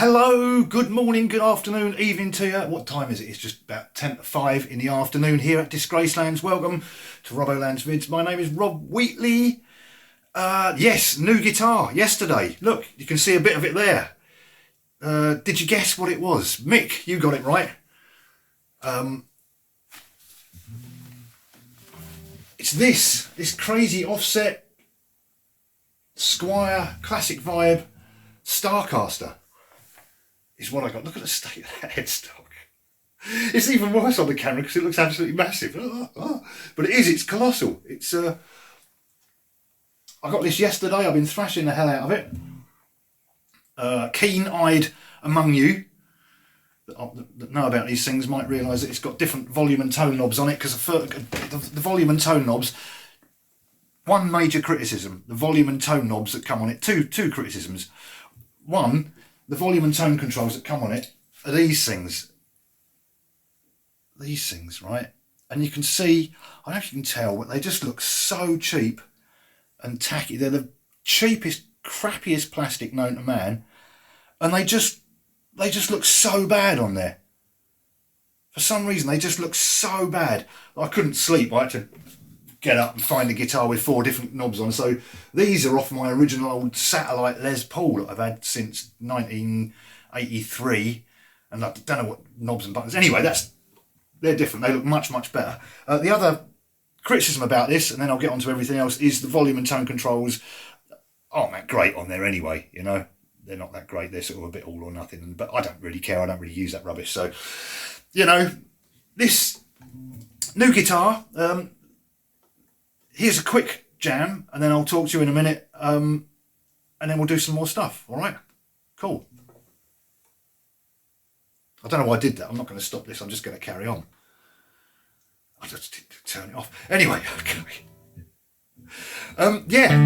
Hello, good morning, good afternoon, evening to you. What time is it? It's just about 10 to 5 in the afternoon here at Disgracelands. Welcome to Robboland's vids. My name is Rob Wheatley. Yes, new guitar yesterday. Look, you can see a bit of it there. Did you guess what it was? Mick, you got it right. It's this crazy offset Squier classic vibe Starcaster. Is what I got. Look at the state of that headstock. It's even worse on the camera because it looks absolutely massive. But it is, it's colossal. It's I got this yesterday. I've been thrashing the hell out of it. Keen-eyed among you that know about these things might realise that it's got different volume and tone knobs on it, because the volume and tone knobs, one major criticism, the volume and tone knobs that come on it, two criticisms. One, the volume and tone controls that come on it are these things, right? And you can see, I don't know if you can tell, but they just look so cheap and tacky. They're the cheapest, crappiest plastic known to man, and they just look so bad on there. For some reason, they just look so bad. I couldn't sleep. I had to get up and find a guitar with 4 different knobs on. So these are off my original old satellite Les Paul that I've had since 1983, and I don't know what knobs and buttons. Anyway, they're different. They look much better. The other criticism about this, and then I'll get on to everything else, is the volume and tone controls aren't that great on there anyway. You know, they're not that great. They're sort of a bit all or nothing. But I don't really care. I don't really use that rubbish. So, you know, this new guitar. Here's a quick jam, and then I'll talk to you in a minute, and then we'll do some more stuff, all right? Cool. I don't know why I did that. I'm not going to stop this. I'm just going to carry on. I just did turn it off. Anyway, okay. Yeah.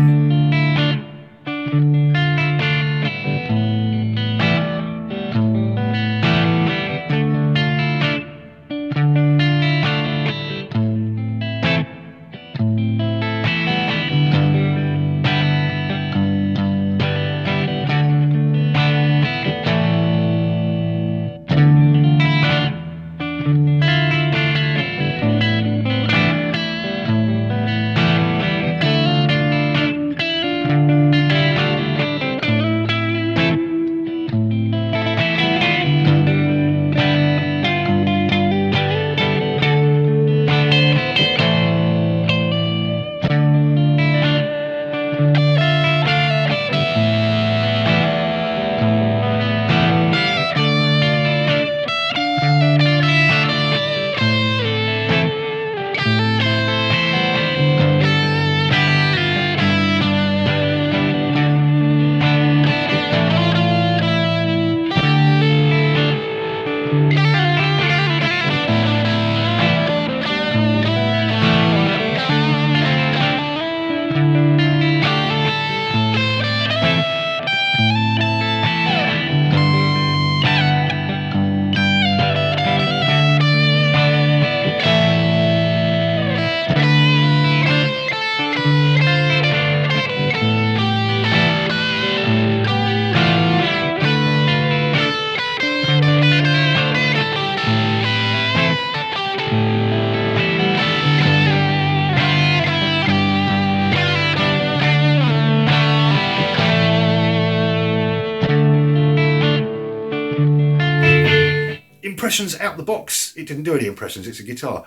Impressions out the box. It didn't do any impressions. It's a guitar.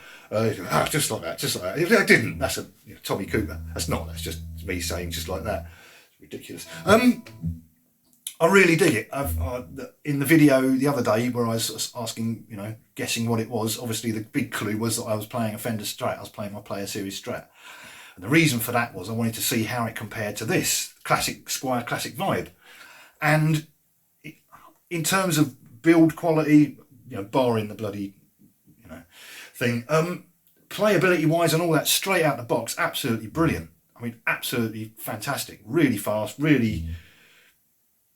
Just like that. It didn't. That's a Tommy Cooper. That's just me saying just like that. It's ridiculous. I really dig it. In the video the other day where I was asking, guessing what it was, obviously the big clue was that I was playing a Fender Strat. I was playing my Player Series Strat. And the reason for that was I wanted to see how it compared to this classic Squier classic vibe. And in terms of build quality, barring the bloody, thing, playability wise and all that, straight out the box, absolutely brilliant. I mean, absolutely fantastic. Really fast, really,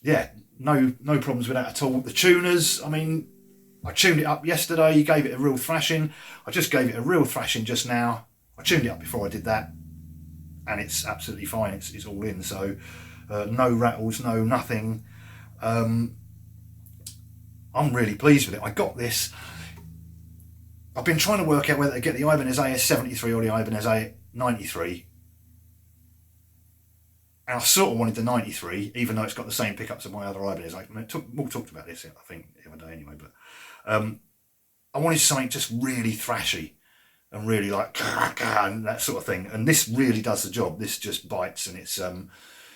yeah, no problems with that at all. The tuners, I mean, I tuned it up yesterday. You gave it a real thrashing. I just gave it a real thrashing just now. I tuned it up before I did that, and it's absolutely fine. It's all in. So no rattles, no nothing. I'm really pleased with it. I got this. I've been trying to work out whether to get the Ibanez AS73 or the Ibanez A93. And I sort of wanted the 93, even though it's got the same pickups as my other Ibanez. We'll talk about this, I think, the other day anyway. But I wanted something just really thrashy and really like and that sort of thing. And this really does the job. This just bites, and it's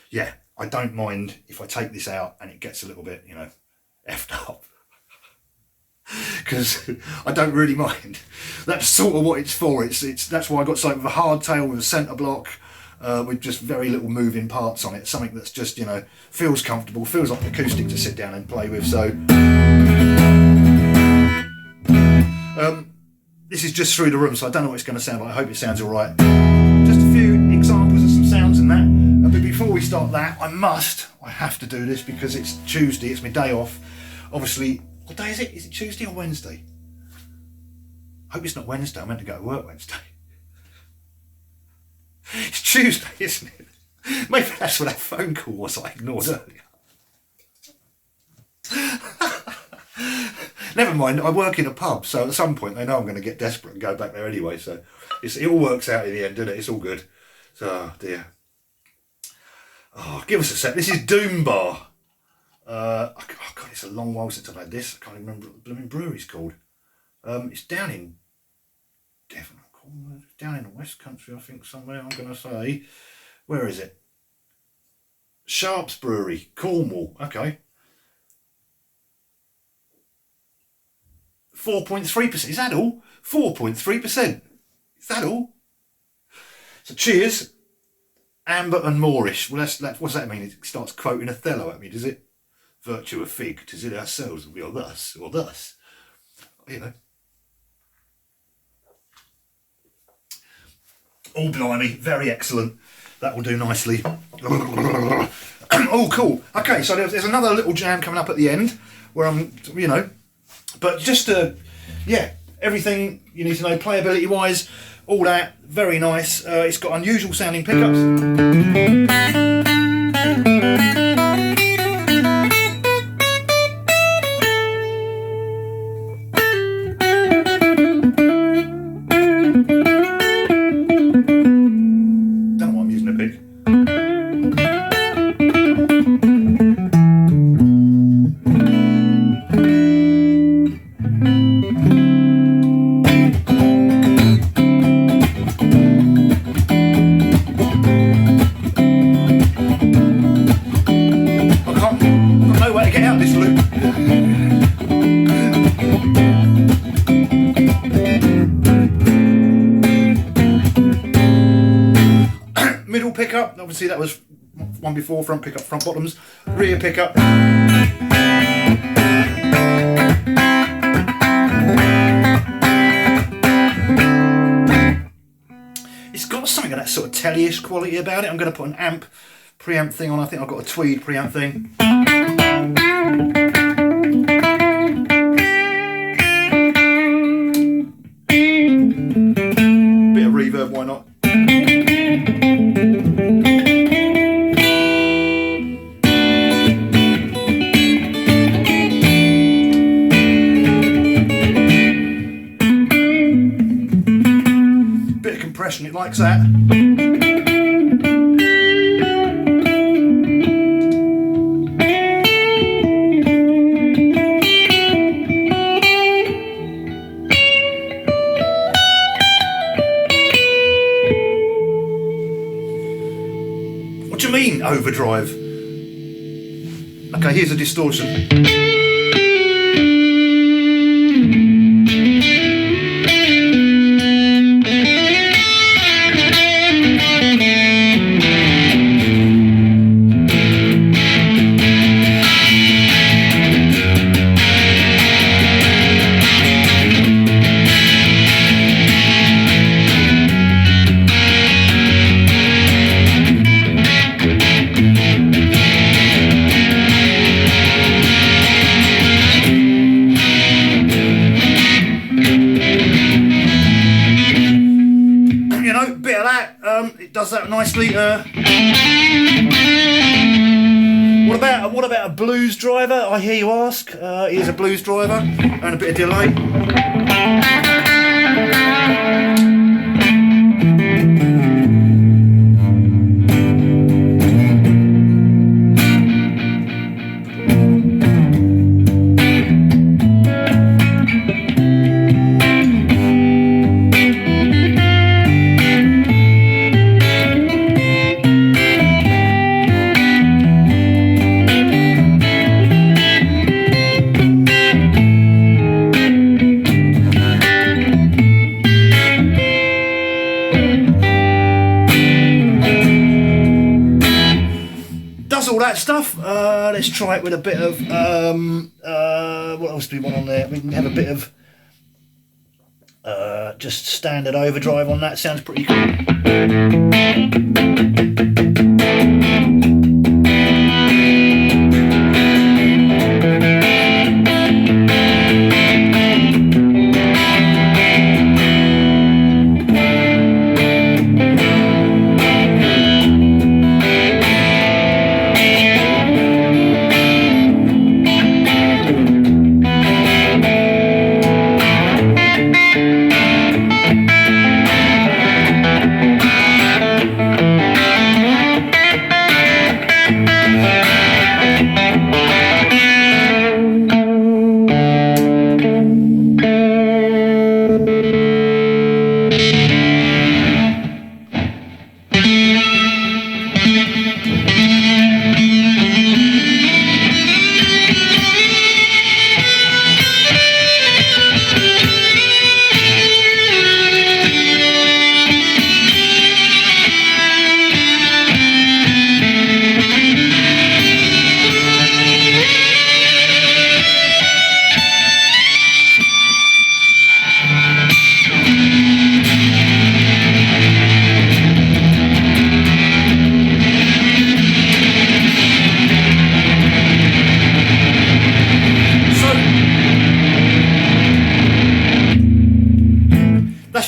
yeah. I don't mind if I take this out and it gets a little bit, you know, effed up. Because I don't really mind. That's sort of what it's for. That's why I got something with a hardtail with a centre block, with just very little moving parts on it. Something that's just, you know, feels comfortable, feels like an acoustic to sit down and play with. So this is just through the room, so I don't know what it's going to sound like. I hope it sounds all right. Just a few examples of some sounds in that. But before we start that, I have to do this because it's Tuesday, it's my day off. Obviously, what day is it? Is it Tuesday or Wednesday? I hope it's not Wednesday, I meant to go to work Wednesday. It's Tuesday, isn't it? Maybe that's what that phone call was I ignored earlier. Never mind, I work in a pub, so at some point they know I'm going to get desperate and go back there anyway, so it all works out in the end, doesn't it? It's all good. So, oh dear. Oh, give us a sec. This is Doom Bar. Oh God, it's a long while since I've had this. I can't even remember what the blooming brewery's called. It's down in Devon, down in the West Country, I think, somewhere. I'm going to say, where is it? Sharps Brewery, Cornwall. Okay. 4.3%. Is that all? 4.3%. Is that all? So cheers. Amber and Moorish. Well, what's that mean? It starts quoting Othello at me, does it? Virtue of fig, 'tis in ourselves, we are thus, or thus. You know. Oh, blimey, very excellent. That will do nicely. Oh, cool. Okay, so there's another little jam coming up at the end where I'm, you know, but just yeah, everything you need to know playability-wise, all that, very nice. It's got unusual sounding pickups. Pickup, obviously that was one before, front pickup, front bottoms, rear pickup. It's got something of that sort of telly-ish quality about it. I'm going to put an amp, preamp thing on. I think I've got a Tweed preamp thing. Bit of reverb, why not? It likes that. What do you mean, overdrive? Okay, here's a distortion. Does that nicely. What what about a blues driver? I hear you ask. Here's a blues driver and a bit of delay. All that stuff. Let's try it with a bit of what else do we want on there? We can have a bit of just standard overdrive on that. Sounds pretty cool.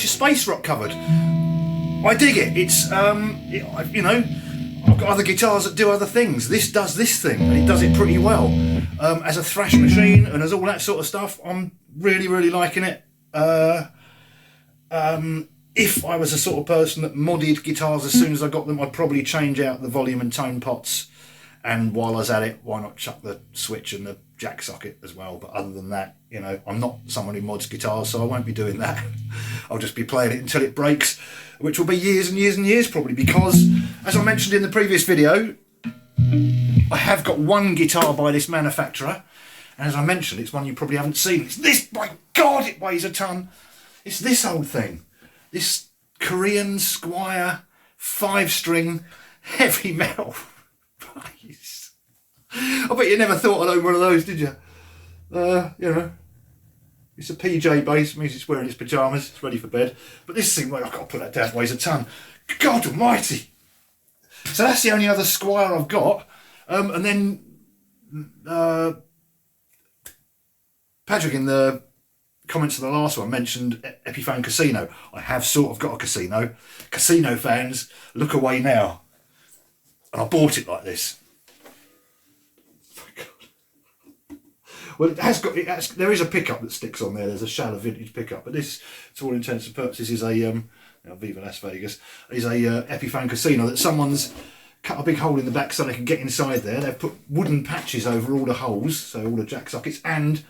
Space rock covered. I dig it. It's you know, I've got other guitars that do other things. This does this thing and it does it pretty well. As a thrash machine and as all that sort of stuff, I'm really liking it. If I was the sort of person that modded guitars as soon as I got them, I'd probably change out the volume and tone pots, and while I was at it, why not chuck the switch and the jack socket as well. But other than that, you know, I'm not someone who mods guitars, so I won't be doing that. I'll just be playing it until it breaks, which will be years and years and years probably, because as I mentioned in the previous video, I have got one guitar by this manufacturer, and as I mentioned, it's one you probably haven't seen. It's this, my God, it weighs a ton. It's this old thing, this Korean Squier 5-string heavy metal bass. I bet you never thought I'd own one of those, did you? You know, it's a PJ bass, means it's wearing its pyjamas, it's ready for bed. But this thing, well, I've got to put that down, weighs a ton. God almighty! So that's the only other Squier I've got. And then Patrick in the comments of the last one mentioned Epiphone Casino. I have sort of got a Casino. Casino fans, look away now. And I bought it like this. Well, it has got. There is a pickup that sticks on there. There's a shallow vintage pickup, but this, to all intents and purposes, is a Viva Las Vegas. Is a Epiphone Casino that someone's cut a big hole in the back so they can get inside there. They've put wooden patches over all the holes, so all the jack sockets, and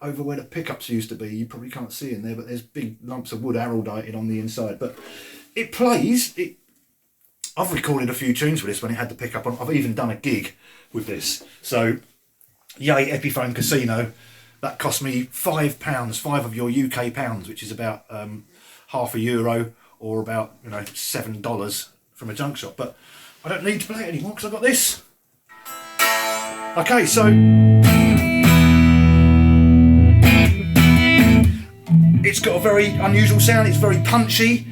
over where the pickups used to be. You probably can't see in there, but there's big lumps of wood araldited on the inside. But it plays. I've recorded a few tunes with this when it had the pickup on. I've even done a gig with this. So. Yay, Epiphone Casino. That cost me £5, 5 of your UK pounds, which is about €0.50 or about $7 from a junk shop. But I don't need to play it anymore because I've got this. Okay, so it's got a very unusual sound. It's very punchy.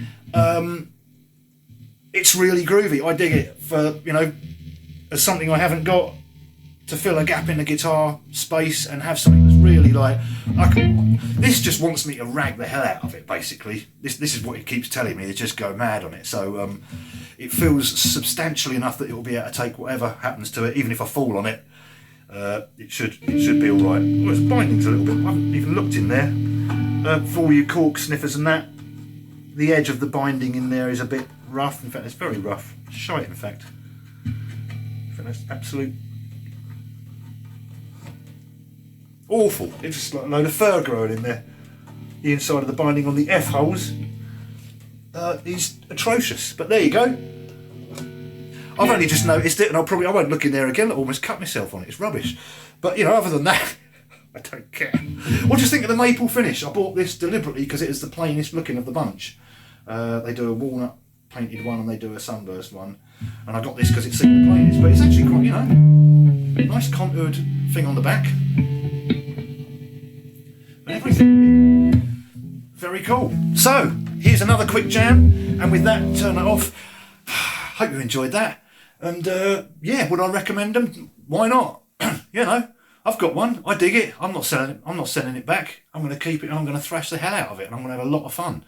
It's really groovy. I dig it for as something I haven't got, to fill a gap in the guitar space and have something that's really this just wants me to rag the hell out of it, basically. This is what it keeps telling me, to just go mad on it. So it feels substantial enough that it will be able to take whatever happens to it, even if I fall on it. it should be all right. Well, its binding's a little bit. I haven't even looked in there. For all you cork sniffers and that, the edge of the binding in there is a bit rough. In fact, it's very rough. Shite, in fact. I think that's absolute awful. It's just like a load of fur growing in there. The inside of the binding on the F holes is atrocious. But there you go. I've only just noticed it, and I won't look in there again. I almost cut myself on it. It's rubbish. But you know, other than that, I don't care. What do you think of the maple finish? I bought this deliberately because it is the plainest looking of the bunch. They do a walnut painted one and they do a sunburst one, and I got this because it seemed the plainest. But it's actually quite, you know, nice contoured thing on the back. And everything. Very cool. So here's another quick jam, and with that, turn it off. Hope you enjoyed that. And yeah, would I recommend them? Why not? You know, I've got one. I dig it. I'm not selling it. I'm not sending it back. I'm going to keep it. And I'm going to thrash the hell out of it. And I'm going to have a lot of fun.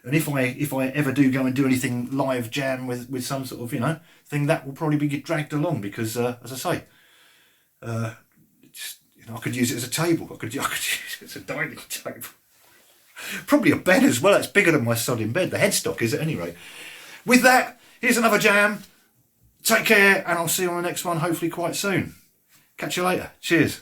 And if I ever do go and do anything live jam with some sort of, you know, thing, that will probably be dragged along because, as I say, it's, you know, I could use it as a table. I could use it as a dining table. Probably a bed as well. It's bigger than my sodding bed. The headstock is at any rate. With that, here's another jam. Take care, and I'll see you on the next one, hopefully quite soon. Catch you later. Cheers.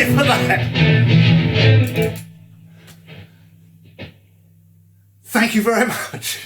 it for that. Thank you very much.